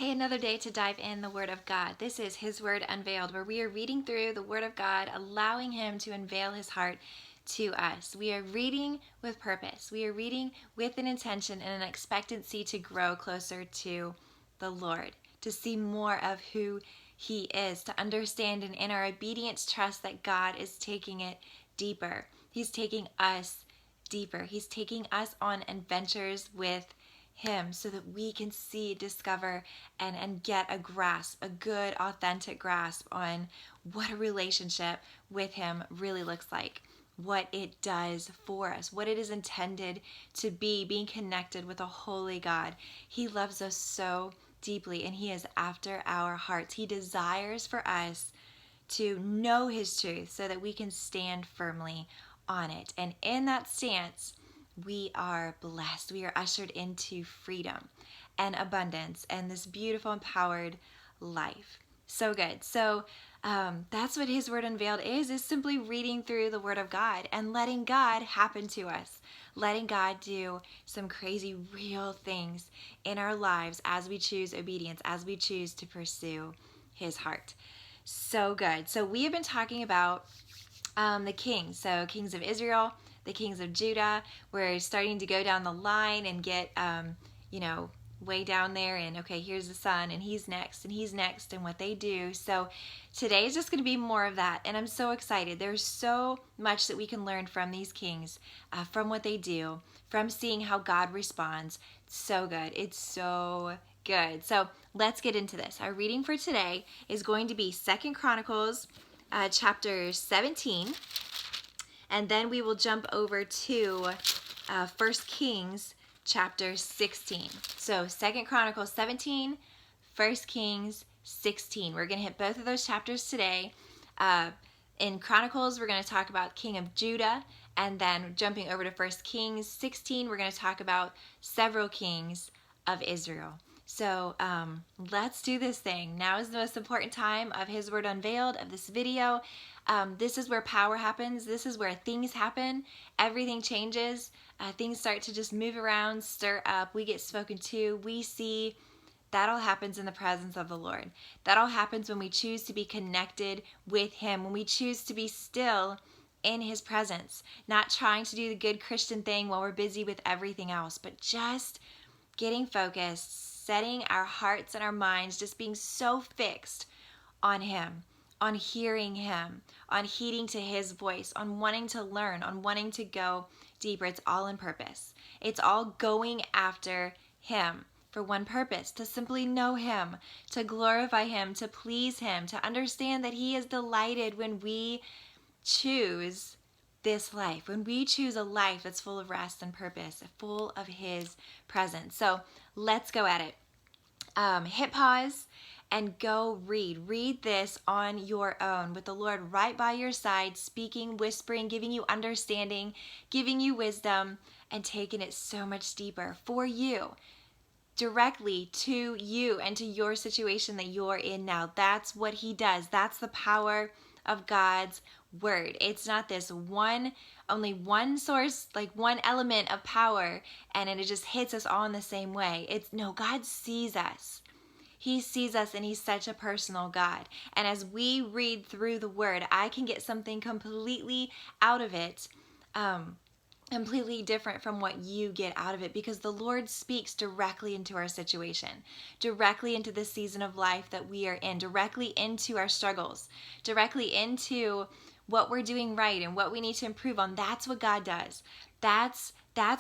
Hey, another day to dive in the Word of God. This is His Word Unveiled, where we are reading through the Word of God, allowing Him to unveil His heart to us. We are reading with purpose. We are reading with an intention and an expectancy to grow closer to the Lord, to see more of who He is, to understand and in our obedience trust that God is taking it deeper. He's taking us deeper. He's taking us on adventures with Him so that we can see, discover, and get a grasp, a good, authentic grasp on what a relationship with Him really looks like, what it does for us, what it is intended to be, being connected with a holy God. He loves us so deeply, and He is after our hearts. He desires for us to know His truth so that we can stand firmly on it. And in that stance, we are blessed. We are ushered into freedom and abundance and this beautiful, empowered life. So good. So that's what His Word Unveiled is simply reading through the Word of God and letting God happen to us, letting God do some crazy, real things in our lives as we choose obedience, as we choose to pursue His heart. So good. So we have been talking about the kings. So kings of Israel, the kings of Judah. We're starting to go down the line and get, way down there. And okay, here's the son, and he's next, and what they do. So today is just going to be more of that. And I'm so excited. There's so much that we can learn from these kings, from what they do, from seeing how God responds. It's so good. It's so good. So let's get into this. Our reading for today is going to be 2 Chronicles chapter 17, and then we will jump over to 1 Kings chapter 16. So 2 Chronicles 17, 1 Kings 16. We're going to hit both of those chapters today. In Chronicles, we're going to talk about King of Judah, and then jumping over to 1 Kings 16, we're going to talk about several kings of Israel. So let's do this thing. Now is the most important time of His Word Unveiled, of this video. This is where power happens. This is where things happen. Everything changes. Things start to just move around, stir up. We get spoken to. We see. That all happens in the presence of the Lord. That all happens when we choose to be connected with Him, when we choose to be still in His presence, not trying to do the good Christian thing while we're busy with everything else, but just getting focused, setting our hearts and our minds, just being so fixed on Him, on hearing Him, on heeding to His voice, on wanting to learn, on wanting to go deeper. It's all in purpose. It's all going after Him for one purpose, to simply know Him, to glorify Him, to please Him, to understand that He is delighted when we choose this life, when we choose a life that's full of rest and purpose, full of His presence. So let's go at it. Hit pause and go read. Read this on your own with the Lord right by your side, speaking, whispering, giving you understanding, giving you wisdom, and taking it so much deeper for you, directly to you and to your situation that you're in now. That's what He does. That's the power of God's Word. It's not this only one source, like one element of power, and it just hits us all in the same way. It's no, God sees us. He sees us, and He's such a personal God. And as we read through the Word, I can get something completely out of it, completely different from what you get out of it, because the Lord speaks directly into our situation, directly into the season of life that we are in, directly into our struggles, directly into what we're doing right and what we need to improve on. That's what God does. That's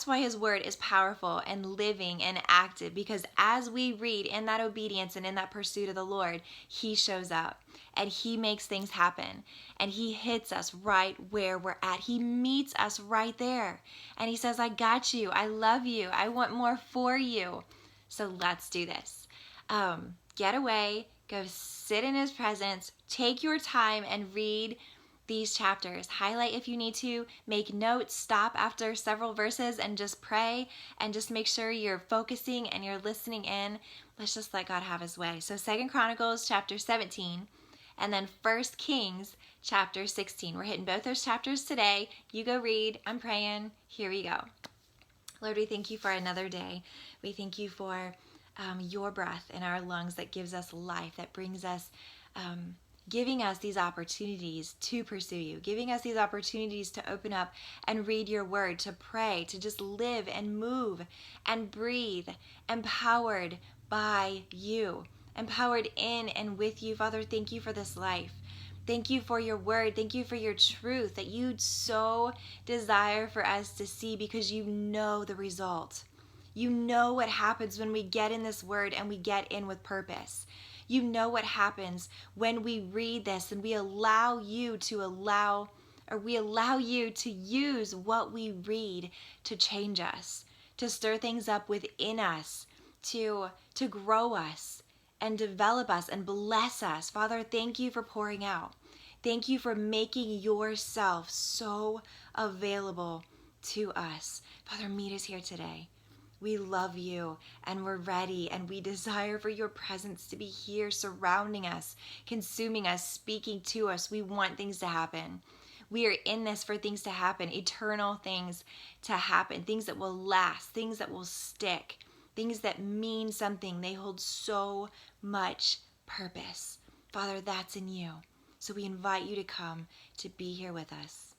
why His Word is powerful and living and active, because as we read in that obedience and in that pursuit of the Lord, He shows up and He makes things happen, and He hits us right where we're at. He meets us right there, and He says, I got you. I love you. I want more for you. So let's do this. Get away, go sit in His presence, take your time and read these chapters. Highlight if you need to, make notes, stop after several verses and just pray, and just make sure you're focusing and you're listening in. Let's just let God have His way. So 2 Chronicles chapter 17, and then 1 Kings chapter 16. We're hitting both those chapters today. You go read. I'm praying. Here we go. Lord, we thank You for another day. We thank You for your breath in our lungs that gives us life, that brings us, giving us these opportunities to pursue you, giving us these opportunities to open up and read your word, to pray, to just live and move and breathe, empowered by you, empowered in and with you. Father, thank you for this life. Thank you for your word. Thank you for your truth that you so desire for us to see, because you know the result. You know what happens when we get in this word and we get in with purpose. You know what happens when we read this and we allow you to use what we read to change us, to stir things up within us, to grow us and develop us and bless us. Father, thank you for pouring out. Thank you for making yourself so available to us. Father, meet us here today. We love you and we're ready, and we desire for your presence to be here, surrounding us, consuming us, speaking to us. We want things to happen. We are in this for things to happen, eternal things to happen, things that will last, things that will stick, things that mean something. They hold so much purpose. Father, that's in you. So we invite you to come to be here with us,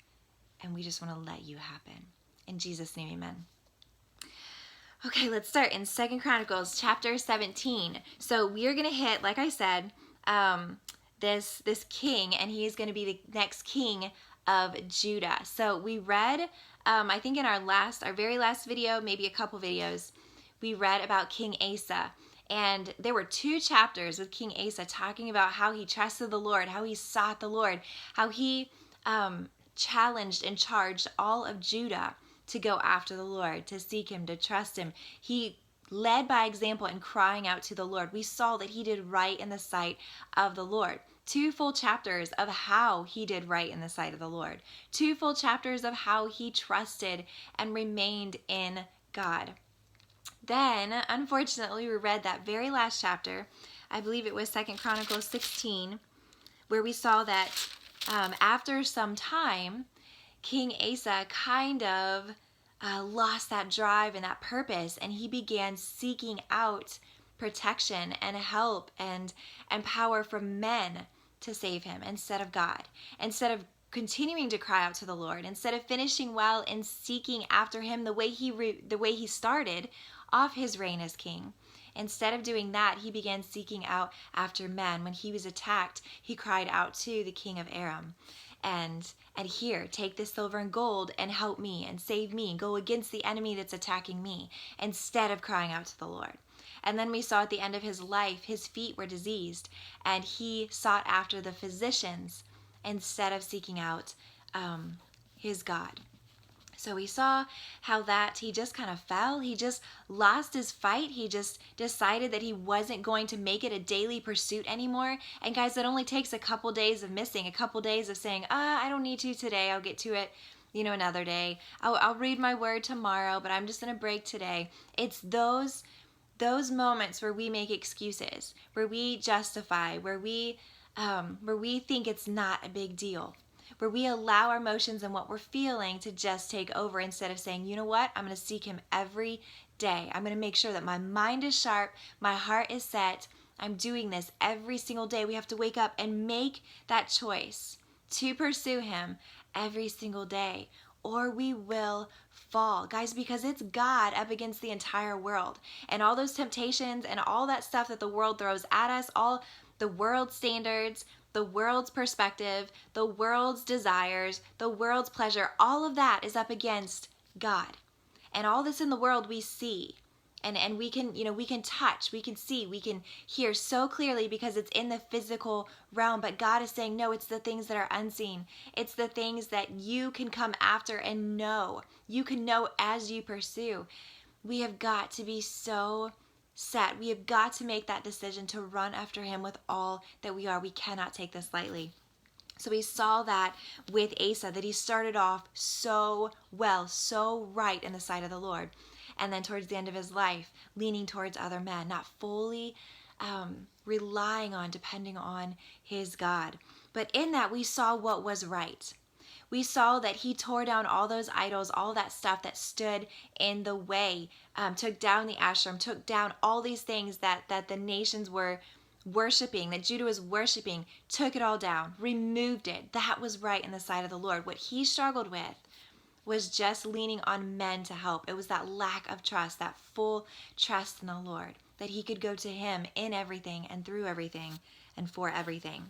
and we just want to let you happen. In Jesus' name, amen. Okay, let's start in 2 Chronicles chapter 17. So we are going to hit, like I said, this king, and he is going to be the next king of Judah. So we read, I think in our very last video, maybe a couple videos, we read about King Asa. And there were 2 chapters with King Asa talking about how he trusted the Lord, how he sought the Lord, how he challenged and charged all of Judah to go after the Lord, to seek him, to trust him. He led by example in crying out to the Lord. We saw that he did right in the sight of the Lord. 2 full chapters of how he did right in the sight of the Lord. 2 full chapters of how he trusted and remained in God. Then, unfortunately, we read that very last chapter. I believe it was 2 Chronicles 16, where we saw that after some time, King Asa kind of lost that drive and that purpose, and he began seeking out protection and help and power from men to save him instead of God. Instead of continuing to cry out to the Lord, instead of finishing well and seeking after him the way he started off his reign as king. Instead of doing that, he began seeking out after men. When he was attacked, he cried out to the king of Aram. And here, take this silver and gold and help me and save me and go against the enemy that's attacking me, instead of crying out to the Lord. And then we saw at the end of his life, his feet were diseased, and he sought after the physicians instead of seeking out his God. So we saw how that he just kind of fell. He just lost his fight. He just decided that he wasn't going to make it a daily pursuit anymore. And guys, it only takes a couple days of missing, a couple days of saying, I don't need to today. I'll get to it, another day. I'll read my word tomorrow, but I'm just going to break today. It's those moments where we make excuses, where we justify, where we think it's not a big deal, where we allow our emotions and what we're feeling to just take over, instead of saying, you know what, I'm going to seek him every day. I'm going to make sure that my mind is sharp, my heart is set. I'm doing this every single day. We have to wake up and make that choice to pursue him every single day, or we will fall, guys, because it's God up against the entire world, and all those temptations and all that stuff that the world throws at us, all the world's standards, the world's perspective, the world's desires, the world's pleasure, all of that is up against God. And all this in the world we see, and we can, we can touch, we can see, we can hear so clearly because it's in the physical realm. But God is saying, no, it's the things that are unseen. It's the things that you can come after and know. You can know as you pursue. We have got to be so set. We have got to make that decision to run after him with all that we are. We cannot take this lightly. So we saw that with Asa, that he started off so well, so right in the sight of the Lord. And then towards the end of his life, leaning towards other men, not fully relying on, depending on his God. But in that, we saw what was right. We saw that he tore down all those idols, all that stuff that stood in the way, took down the Asherim, took down all these things that the nations were worshiping, that Judah was worshiping, took it all down, removed it. That was right in the sight of the Lord. What he struggled with was just leaning on men to help. It was that lack of trust, that full trust in the Lord, that he could go to him in everything and through everything and for everything.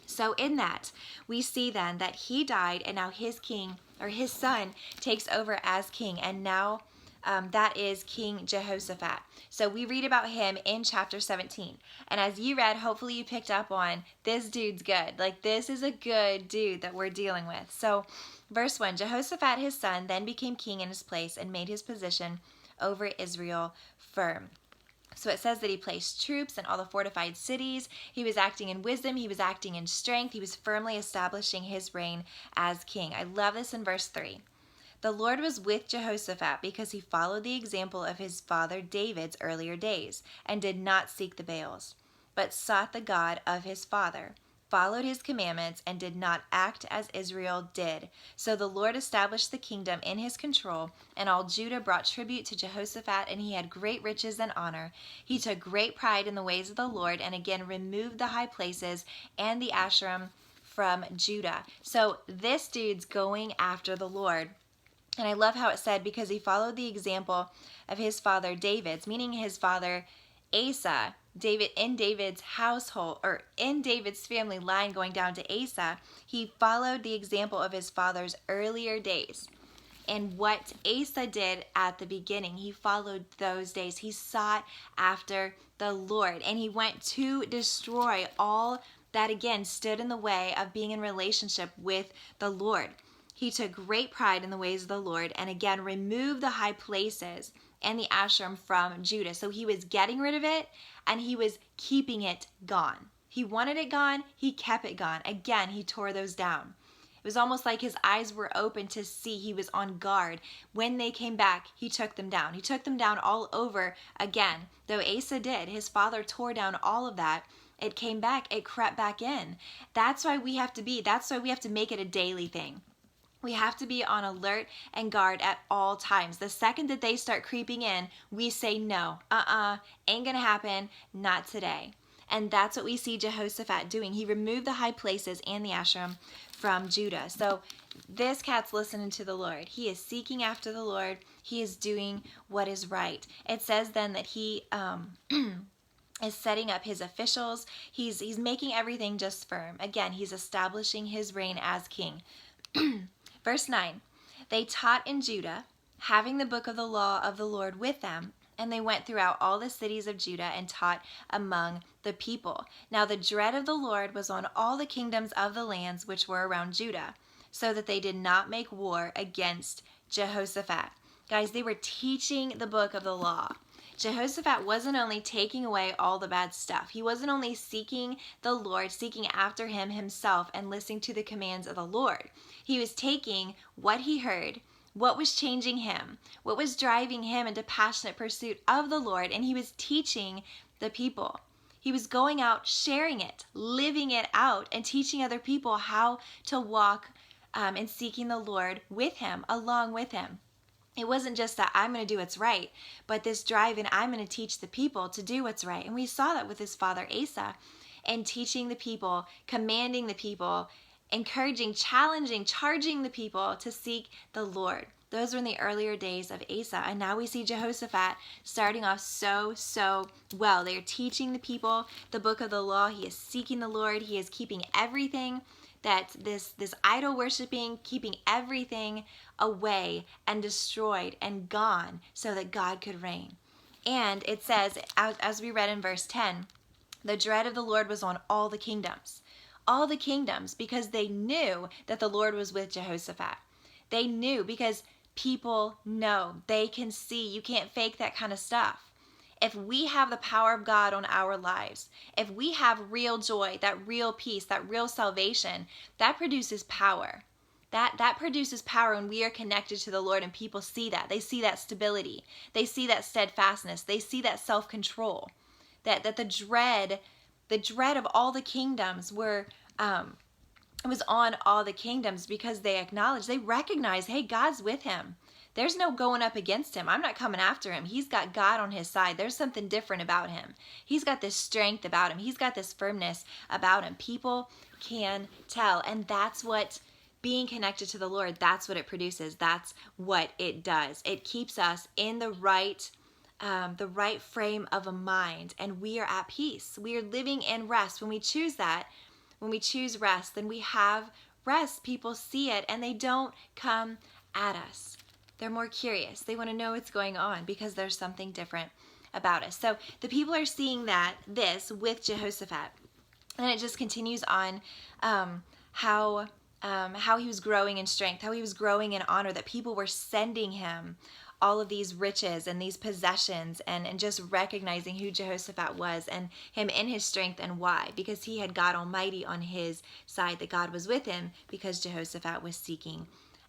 So in that, we see then that he died, and now his king, or his son, takes over as king, and now that is King Jehoshaphat. So we read about him in chapter 17. And as you read, hopefully you picked up on, this dude's good. Like, this is a good dude that we're dealing with. So verse 1, Jehoshaphat his son then became king in his place and made his position over Israel firm. So it says that he placed troops in all the fortified cities. He was acting in wisdom. He was acting in strength. He was firmly establishing his reign as king. I love this in verse 3. The Lord was with Jehoshaphat because he followed the example of his father David's earlier days and did not seek the Baals, but sought the God of his father, followed his commandments, and did not act as Israel did. So the Lord established the kingdom in his control, and all Judah brought tribute to Jehoshaphat, and he had great riches and honor. He took great pride in the ways of the Lord, and again removed the high places and the Asherim from Judah. So this dude's going after the Lord. And I love how it said, because he followed the example of his father David's, meaning his father Asa, David, in David's household, or in David's family line going down to Asa, he followed the example of his father's earlier days. And what Asa did at the beginning, he followed those days. He sought after the Lord, and he went to destroy all that, again, stood in the way of being in relationship with the Lord. He took great pride in the ways of the Lord, and again removed the high places and the Asherim from Judah. So he was getting rid of it, and he was keeping it gone. He wanted it gone, he kept it gone. Again, he tore those down. It was almost like his eyes were open to see. He was on guard. When they came back, he took them down. He took them down all over again. Though Asa did, his father tore down all of that. It came back, it crept back in. That's why we have to make it a daily thing. We have to be on alert and guard at all times. The second that they start creeping in, we say no. Ain't gonna happen, not today. And that's what we see Jehoshaphat doing. He removed the high places and the Asherim from Judah. So this cat's listening to the Lord. He is seeking after the Lord. He is doing what is right. It says then that he is setting up his officials. He's making everything just firm. Again, he's establishing his reign as king. Verse 9, they taught in Judah, having the book of the law of the Lord with them, and they went throughout all the cities of Judah and taught among the people. Now the dread of the Lord was on all the kingdoms of the lands which were around Judah, so that they did not make war against Jehoshaphat. Guys, they were teaching the book of the law. Jehoshaphat wasn't only taking away all the bad stuff. He wasn't only seeking the Lord, seeking after him himself and listening to the commands of the Lord. He was taking what he heard, what was changing him, what was driving him into passionate pursuit of the Lord, and he was teaching the people. He was going out, sharing it, living it out, and teaching other people how to walk and seeking the Lord with him, along with him. It wasn't just that I'm going to do what's right, but this drive and I'm going to teach the people to do what's right. And we saw that with his father Asa, and teaching the people, commanding the people, encouraging, challenging, charging the people to seek the Lord. Those were in the earlier days of Asa. And now we see Jehoshaphat starting off so well. They are teaching the people the book of the law. He is seeking the Lord. He is keeping everything that this idol worshiping, keeping everything away and destroyed and gone so that God could reign. And it says, as we read in verse 10, the dread of the Lord was on all the kingdoms, because they knew that the Lord was with Jehoshaphat. They knew, because people know, they can see. You can't fake that kind of stuff. If we have the power of God on our lives, if we have real joy, that real peace, that real salvation, that produces power. That produces power when we are connected to the Lord, and people see that. They see that stability. They see that steadfastness. They see that self-control. That the dread of all the kingdoms were It was on all the kingdoms because they acknowledge, they recognize, hey, God's with him. There's no going up against him. I'm not coming after him. He's got God on his side. There's something different about him. He's got this strength about him. He's got this firmness about him. People can tell. And that's what being connected to the Lord, that's what it produces. That's what it does. It keeps us in the right frame of a mind, and we are at peace. We are living in rest. When we choose that, when we choose rest, then we have rest. People see it and they don't come at us. They're more curious. They want to know what's going on because there's something different about us. So the people are seeing this with Jehoshaphat. And it just continues on how he was growing in strength, how he was growing in honor, that people were sending him all of these riches and these possessions, and just recognizing who Jehoshaphat was and him in his strength and why. Because he had God Almighty on his side, that God was with him because Jehoshaphat was seeking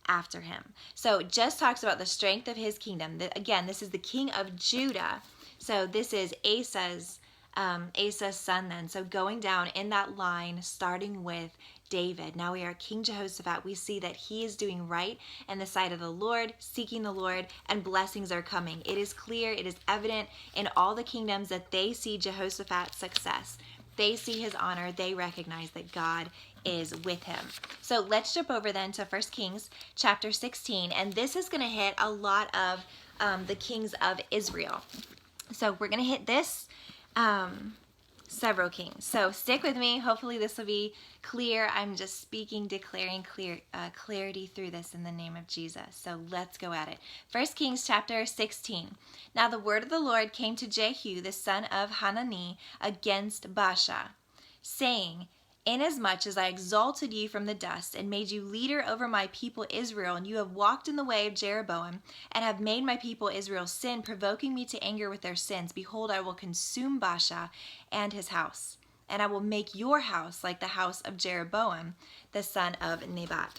after him. So it just talks about the strength of his kingdom. Again, this is the king of Judah. So this is Asa's son then. So going down in that line, starting with David. Now we are King Jehoshaphat. We see that he is doing right in the sight of the Lord, seeking the Lord, and blessings are coming. It is clear, it is evident in all the kingdoms that they see Jehoshaphat's success. They see his honor. They recognize that God is with him. So let's jump over then to 1 Kings chapter 16. And this is going to hit a lot of the kings of Israel. So we're going to hit this several kings. So stick with me. Hopefully this will be clear. I'm just speaking, declaring clarity through this in the name of Jesus. So let's go at it. 1 Kings chapter 16. Now the word of the Lord came to Jehu, the son of Hanani, against Baasha, saying, inasmuch as I exalted you from the dust and made you leader over my people Israel, and you have walked in the way of Jeroboam, and have made my people Israel sin, provoking me to anger with their sins, behold, I will consume Baasha and his house, and I will make your house like the house of Jeroboam, the son of Nebat.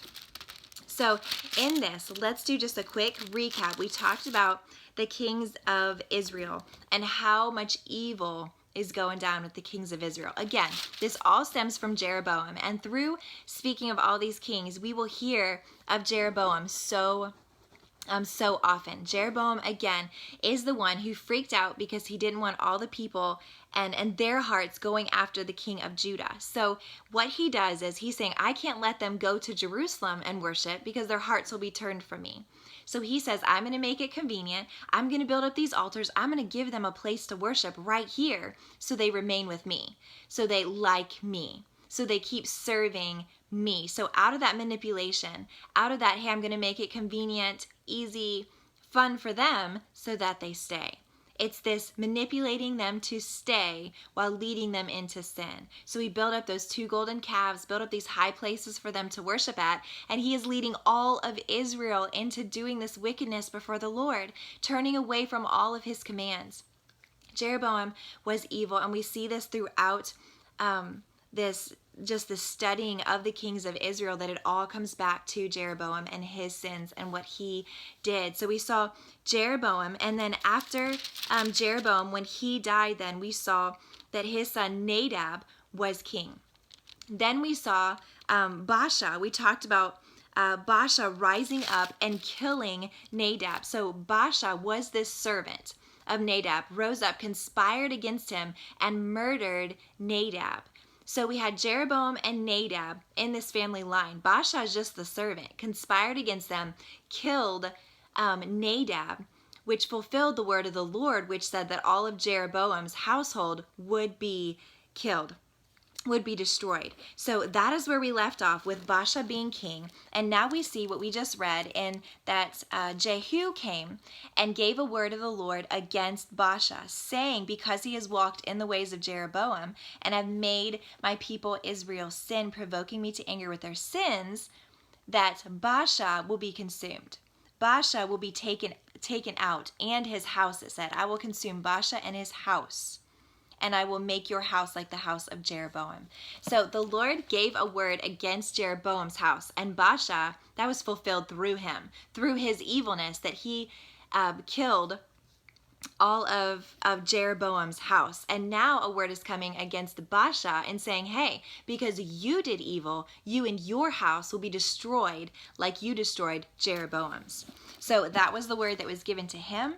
So in this, let's do just a quick recap. We talked about the kings of Israel and how much evil is going down with the kings of Israel. Again, this all stems from Jeroboam. And through speaking of all these kings, we will hear of Jeroboam so often. Jeroboam, again, is the one who freaked out because he didn't want all the people and their hearts going after the king of Judah. So what he does is he's saying, I can't let them go to Jerusalem and worship because their hearts will be turned from me. So he says, I'm going to make it convenient. I'm going to build up these altars. I'm going to give them a place to worship right here so they remain with me, so they like me, so they keep serving me. So out of that manipulation, out of that, hey, I'm going to make it convenient, easy, fun for them so that they stay. It's this manipulating them to stay while leading them into sin. So he built up those 2 golden calves, built up these high places for them to worship at, and he is leading all of Israel into doing this wickedness before the Lord, turning away from all of his commands. Jeroboam was evil, and we see this throughout the studying of the kings of Israel, that it all comes back to Jeroboam and his sins and what he did. So we saw Jeroboam, and then after Jeroboam, when he died, then we saw that his son Nadab was king. Then we saw Baasha. We talked about Baasha rising up and killing Nadab. So Baasha was this servant of Nadab, rose up, conspired against him, and murdered Nadab. So we had Jeroboam and Nadab in this family line. Baasha is just the servant, conspired against them, killed Nadab, which fulfilled the word of the Lord, which said that all of Jeroboam's household would be killed, would be destroyed. So that is where we left off, with Baasha being king. And now we see what we just read in that Jehu came and gave a word of the Lord against Baasha, saying, because he has walked in the ways of Jeroboam and have made my people Israel sin, provoking me to anger with their sins, that Baasha will be consumed. Baasha will be taken out, and his house, it said. I will consume Baasha and his house, and I will make your house like the house of Jeroboam. So the Lord gave a word against Jeroboam's house, and Baasha, that was fulfilled through him, through his evilness, that he killed Jeroboam's house. And now a word is coming against Baasha and saying, hey, because you did evil, you and your house will be destroyed like you destroyed Jeroboam's. So that was the word that was given to him.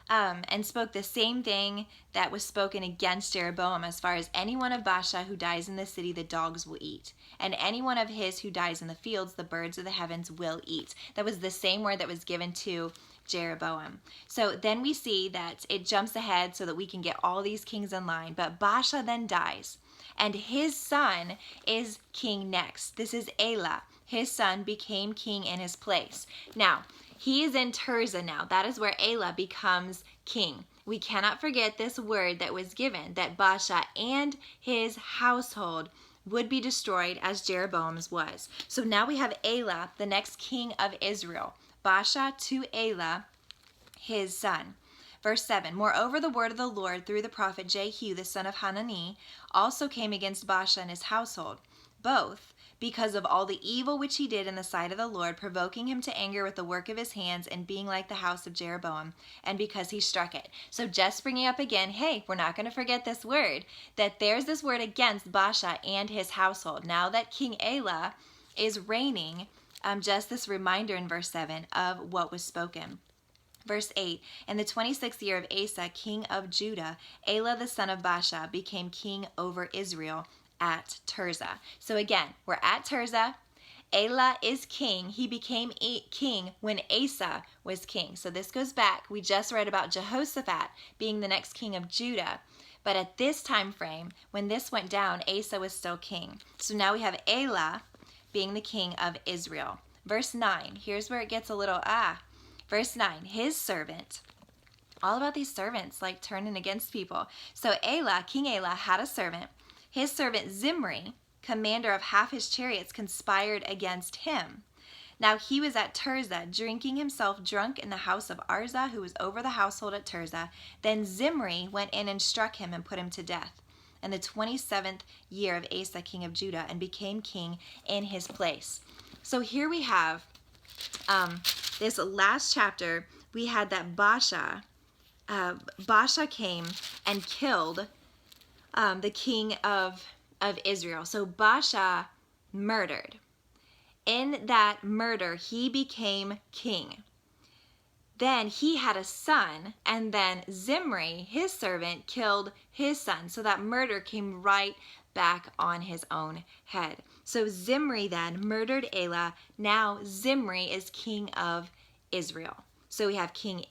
And spoke the same thing that was spoken against Jeroboam, as far as anyone of Baasha who dies in the city, the dogs will eat. And anyone of his who dies in the fields, the birds of the heavens will eat. That was the same word that was given to Jeroboam. So then we see that it jumps ahead so that we can get all these kings in line. But Baasha then dies, and his son is king next. This is Elah. His son became king in his place. Now, he is in Tirzah now. That is where Elah becomes king. We cannot forget this word that was given, that Baasha and his household would be destroyed as Jeroboam's was. So now we have Elah, the next king of Israel. Baasha to Elah, his son. Verse 7, moreover, the word of the Lord through the prophet Jehu, the son of Hanani, also came against Baasha and his household, both because of all the evil which he did in the sight of the Lord, provoking him to anger with the work of his hands and being like the house of Jeroboam, and because he struck it. So just bringing up again, hey, we're not going to forget this word, that there's this word against Baasha and his household. Now that King Elah is reigning, just this reminder in verse 7 of what was spoken. Verse 8, in the 26th year of Asa, king of Judah, Elah the son of Baasha became king over Israel at Tirzah. So again, we're at Tirzah. Elah is king. He became king when Asa was king. So this goes back. We just read about Jehoshaphat being the next king of Judah. But at this time frame, when this went down, Asa was still king. So now we have Elah being the king of Israel. Verse 9, here's where it gets a little Verse 9, his servant, all about these servants like turning against people. So Elah, King Elah, had a servant. His servant Zimri, commander of half his chariots, conspired against him. Now he was at Tirzah, drinking himself drunk in the house of Arza, who was over the household at Tirzah. Then Zimri went in and struck him and put him to death in the 27th year of Asa, king of Judah, and became king in his place. So here we have this last chapter. We had that Baasha came and killed the king of Israel. So Baasha murdered. In that murder, he became king. Then he had a son, and then Zimri, his servant, killed his son. So that murder came right back on his own head. So Zimri then murdered Elah. Now Zimri is king of Israel. So we have King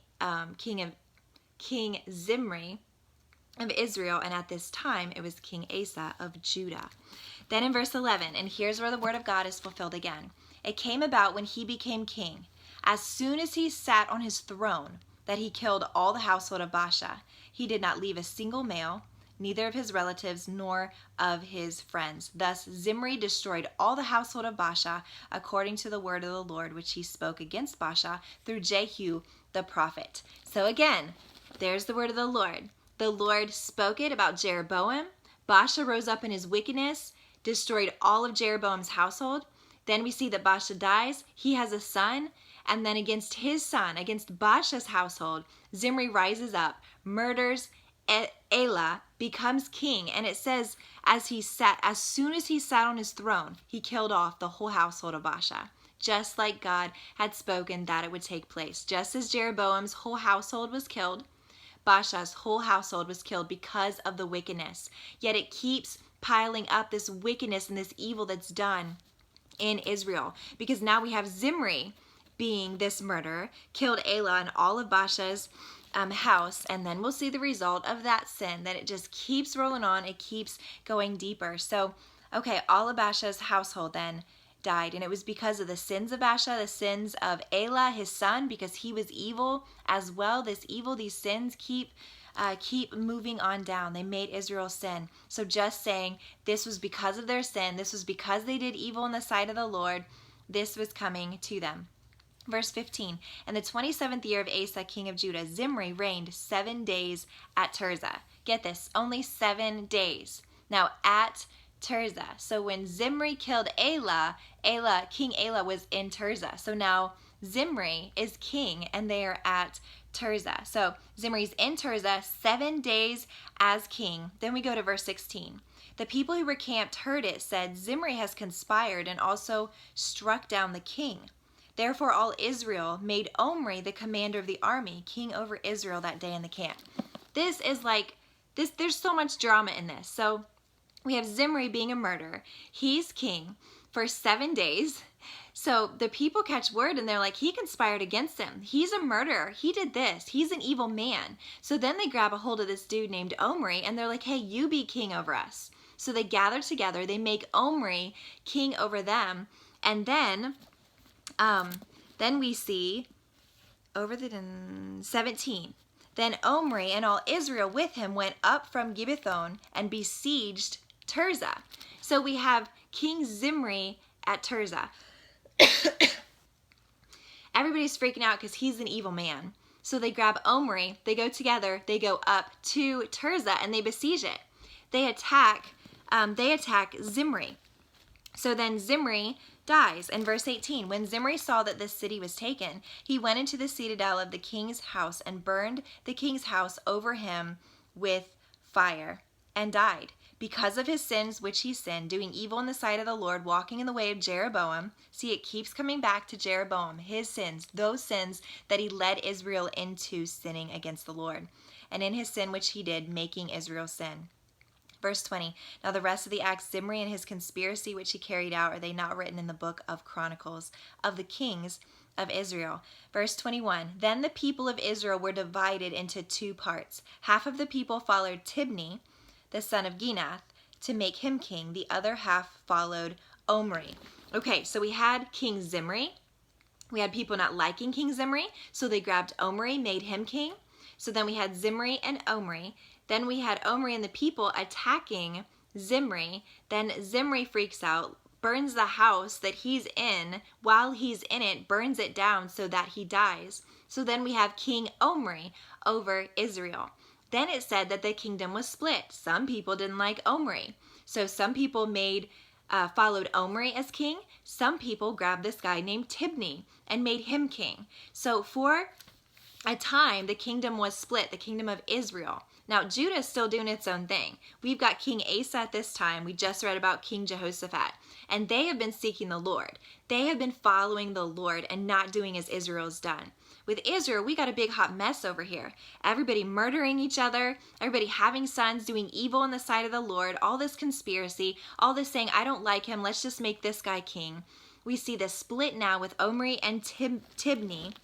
Zimri of Israel, and at this time it was King Asa of Judah. Then in verse 11, and here's where the word of God is fulfilled again. It came about when he became king, as soon as he sat on his throne, that he killed all the household of Baasha. He did not leave a single male, neither of his relatives nor of his friends. Thus Zimri destroyed all the household of Baasha, according to the word of the Lord, which he spoke against Baasha through Jehu the prophet. So again, there's the word of the Lord. The Lord spoke it about Jeroboam. Baasha rose up in his wickedness, destroyed all of Jeroboam's household. Then we see that Baasha dies. He has a son. And then against his son, against Baasha's household, Zimri rises up, murders Elah, becomes king. And it says, as soon as he sat on his throne, he killed off the whole household of Baasha. Just like God had spoken that it would take place. Just as Jeroboam's whole household was killed, Baasha's whole household was killed because of the wickedness. Yet it keeps piling up, this wickedness and this evil that's done in Israel. Because now we have Zimri being this murderer, killed Elah and all of Baasha's house. And then we'll see the result of that sin, that it just keeps rolling on. It keeps going deeper. So, okay, all of Baasha's household then died, and it was because of the sins of Baasha, the sins of Elah, his son, because he was evil as well. These sins keep moving on down. They made Israel sin. So just saying, this was because of their sin. This was because they did evil in the sight of the Lord. This was coming to them. Verse 15, in the 27th year of Asa, king of Judah, Zimri reigned 7 days at Tirzah. Get this, only 7 days. Now at Tirzah. So when Zimri killed Elah, King Elah was in Tirzah. So now Zimri is king, and they are at Tirzah. So Zimri's in Tirzah 7 days as king. Then we go to verse 16. The people who were camped heard it, said, Zimri has conspired and also struck down the king. Therefore all Israel made Omri the commander of the army, king over Israel that day in the camp. This is like, there's so much drama in this. So we have Zimri being a murderer. He's king for 7 days. So the people catch word and they're like, he conspired against him. He's a murderer. He did this. He's an evil man. So then they grab a hold of this dude named Omri and they're like, hey, you be king over us. So they gather together. They make Omri king over them. And then we see over the 17. Then Omri and all Israel with him went up from Gibbethon and besieged Tirzah. So we have King Zimri at Tirzah. Everybody's freaking out because he's an evil man. So they grab Omri, they go together, they go up to Tirzah and they besiege it. They attack Zimri. So then Zimri dies. In verse 18, when Zimri saw that this city was taken, he went into the citadel of the king's house and burned the king's house over him with fire and died. Because of his sins which he sinned, doing evil in the sight of the Lord, walking in the way of Jeroboam. See, it keeps coming back to Jeroboam, his sins, those sins that he led Israel into sinning against the Lord. And in his sin which he did, making Israel sin. Verse 20, now the rest of the acts Zimri and his conspiracy which he carried out, are they not written in the book of Chronicles of the kings of Israel? Verse 21, then the people of Israel were divided into 2 parts. Half of the people followed Tibni, the son of Ginath, to make him king. The other half followed Omri. Okay, so we had King Zimri. We had people not liking King Zimri, so they grabbed Omri, made him king. So then we had Zimri and Omri. Then we had Omri and the people attacking Zimri. Then Zimri freaks out, burns the house that he's in. While he's in it, burns it down so that he dies. So then we have King Omri over Israel. Then it said that the kingdom was split. Some people didn't like Omri. So some people followed Omri as king. Some people grabbed this guy named Tibni and made him king. So for a time, the kingdom was split, the kingdom of Israel. Now, Judah is still doing its own thing. We've got King Asa at this time. We just read about King Jehoshaphat. And they have been seeking the Lord. They have been following the Lord and not doing as Israel's done. With Israel, we got a big hot mess over here. Everybody murdering each other, everybody having sons, doing evil in the sight of the Lord, all this conspiracy, all this saying, I don't like him, let's just make this guy king. We see this split now with Omri and Tibni.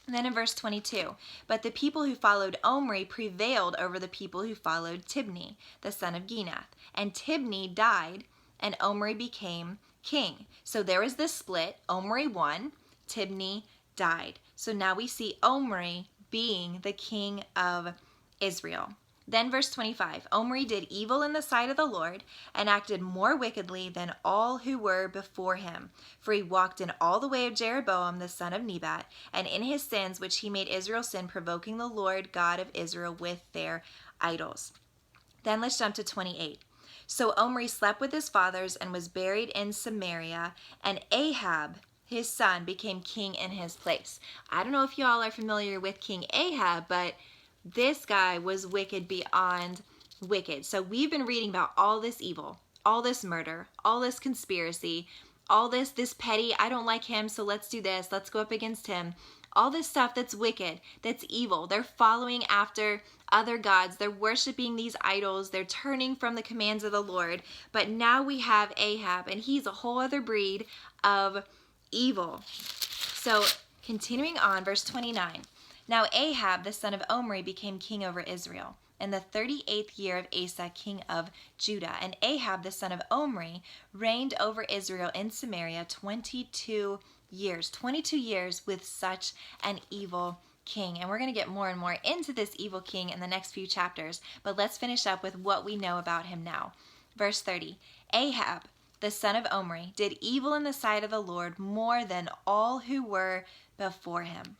And then in verse 22, but the people who followed Omri prevailed over the people who followed Tibni, the son of Ginath. And Tibni died, and Omri became king. So there was this split. Omri won, Tibni died. So now we see Omri being the king of Israel. Then verse 25, Omri did evil in the sight of the Lord and acted more wickedly than all who were before him. For he walked in all the way of Jeroboam the son of Nebat, and in his sins which he made Israel sin, provoking the Lord God of Israel with their idols. Then let's jump to 28. So Omri slept with his fathers and was buried in Samaria, and Ahab, his son, became king in his place. I don't know if y'all are familiar with King Ahab, but this guy was wicked beyond wicked. So we've been reading about all this evil, all this murder, all this conspiracy, all this petty, I don't like him, so let's do this, let's go up against him. All this stuff that's wicked, that's evil. They're following after other gods. They're worshiping these idols. They're turning from the commands of the Lord. But now we have Ahab, and he's a whole other breed of evil. So continuing on, verse 29. Now Ahab, the son of Omri, became king over Israel in the 38th year of Asa, king of Judah. And Ahab, the son of Omri, reigned over Israel in Samaria 22 years. 22 years with such an evil king. And we're going to get more and more into this evil king in the next few chapters. But let's finish up with what we know about him now. Verse 30. Ahab, the son of Omri, did evil in the sight of the Lord more than all who were before him.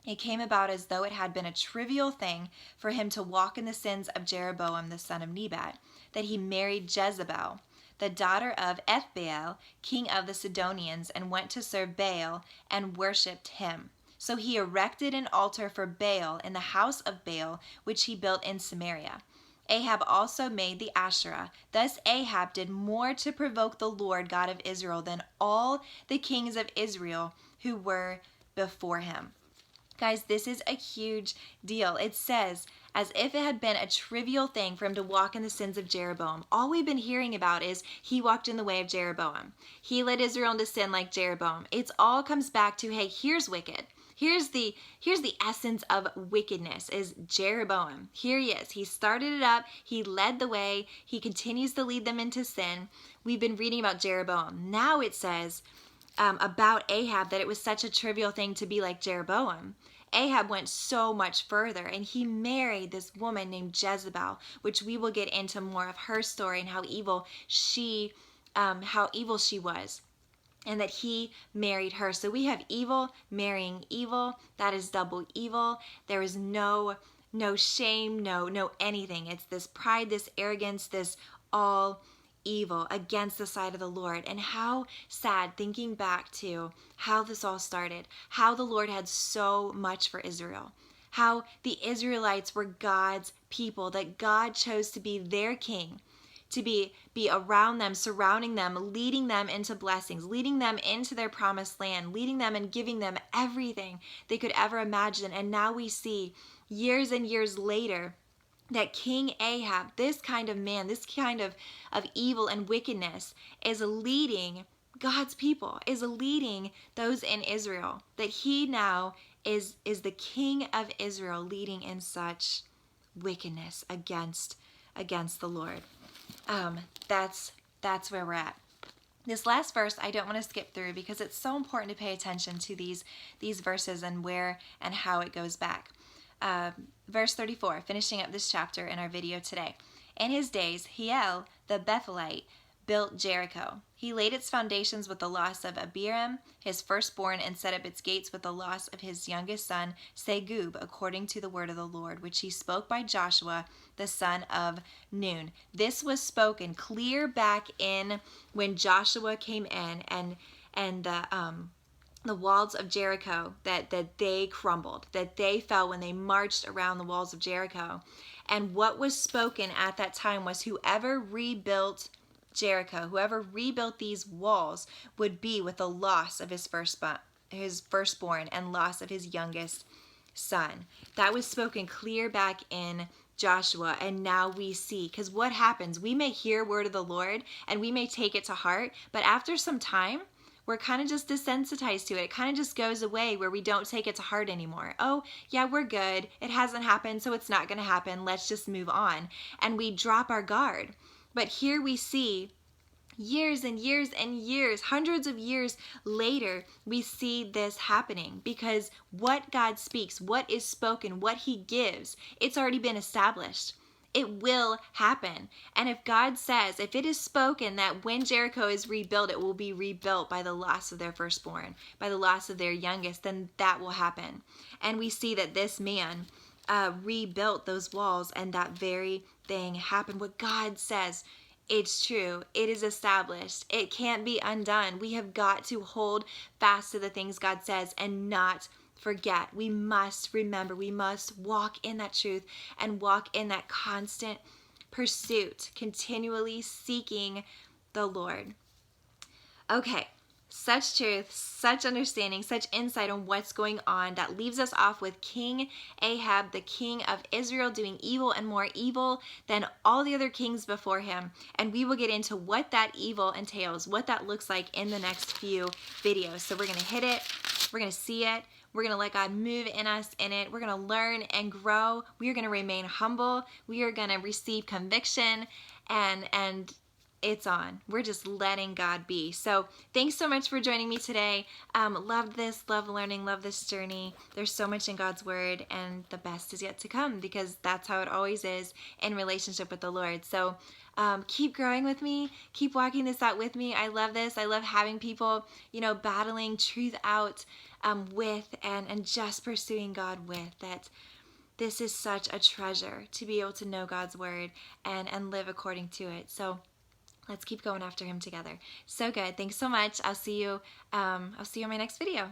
It came about as though it had been a trivial thing for him to walk in the sins of Jeroboam the son of Nebat, that he married Jezebel, the daughter of Ethbaal, king of the Sidonians, and went to serve Baal and worshipped him. So he erected an altar for Baal in the house of Baal, which he built in Samaria. Ahab also made the Asherah. Thus Ahab did more to provoke the Lord God of Israel than all the kings of Israel who were before him. Guys, this is a huge deal. It says, as if it had been a trivial thing for him to walk in the sins of Jeroboam. All we've been hearing about is he walked in the way of Jeroboam. He led Israel into sin like Jeroboam. It all comes back to, hey, here's wicked. Here's the essence of wickedness is Jeroboam. Here he is. He started it up. He led the way. He continues to lead them into sin. We've been reading about Jeroboam. Now it says about Ahab that it was such a trivial thing to be like Jeroboam. Ahab went so much further, and he married this woman named Jezebel, which we will get into more of her story and how evil she was, and that he married her. So we have evil marrying evil. That is double evil. There is no shame, no anything. It's this pride, this arrogance, this all evil against the side of the Lord. And how sad, thinking back to how this all started, how the Lord had so much for Israel, how the Israelites were God's people, that God chose to be their king, to be around them, surrounding them, leading them into blessings, leading them into their promised land, leading them and giving them everything they could ever imagine. And now we see years and years later that King Ahab, this kind of man, this kind of evil and wickedness, is leading God's people, is leading those in Israel, that he now is the king of Israel, leading in such wickedness against the Lord. That's where we're at. This last verse I don't want to skip through because it's so important to pay attention to these verses and where and how it goes back. Verse 34, finishing up this chapter in our video today. In his days, Hiel the Bethelite built Jericho. He laid its foundations with the loss of Abiram, his firstborn, and set up its gates with the loss of his youngest son, Segub, according to the word of the Lord, which he spoke by Joshua, the son of Nun. This was spoken clear back in when Joshua came in and the walls of Jericho, that they crumbled, that they fell when they marched around the walls of Jericho. And what was spoken at that time was whoever rebuilt Jericho, whoever rebuilt these walls, would be with the loss of his firstborn and loss of his youngest son. That was spoken clear back in Joshua, and now we see, because what happens, we may hear word of the Lord and we may take it to heart, but after some time, we're kind of just desensitized to it. It kind of just goes away where we don't take it to heart anymore. Oh, yeah, we're good. It hasn't happened, so it's not going to happen. Let's just move on. And we drop our guard. But here we see years and years and years, hundreds of years later, we see this happening because what God speaks, what is spoken, what he gives, it's already been established. It will happen. And if God says, if it is spoken that when Jericho is rebuilt, it will be rebuilt by the loss of their firstborn, by the loss of their youngest, then that will happen. And we see that this man rebuilt those walls, and that very thing happened. What God says, it's true. It is established. It can't be undone. We have got to hold fast to the things God says and not forget. We must remember. We must walk in that truth and walk in that constant pursuit, continually seeking the Lord. Okay, such truth, such understanding, such insight on what's going on. That leaves us off with King Ahab, the king of Israel, doing evil and more evil than all the other kings before him. And we will get into what that evil entails, what that looks like in the next few videos. So we're going to hit it. We're going to see it. We're going to let God move in us in it. We're going to learn and grow. We are going to remain humble. We are going to receive conviction, and it's on. We're just letting God be. So thanks so much for joining me today. Love this, love learning, love this journey. There's so much in God's word, and the best is yet to come, because that's how it always is in relationship with the Lord. So keep growing with me. Keep walking this out with me. I love this. I love having people, battling truth out with and just pursuing God with that. This is such a treasure to be able to know God's word and live according to it. So Let's keep going after him together. So good. Thanks so much. I'll see you in my next video.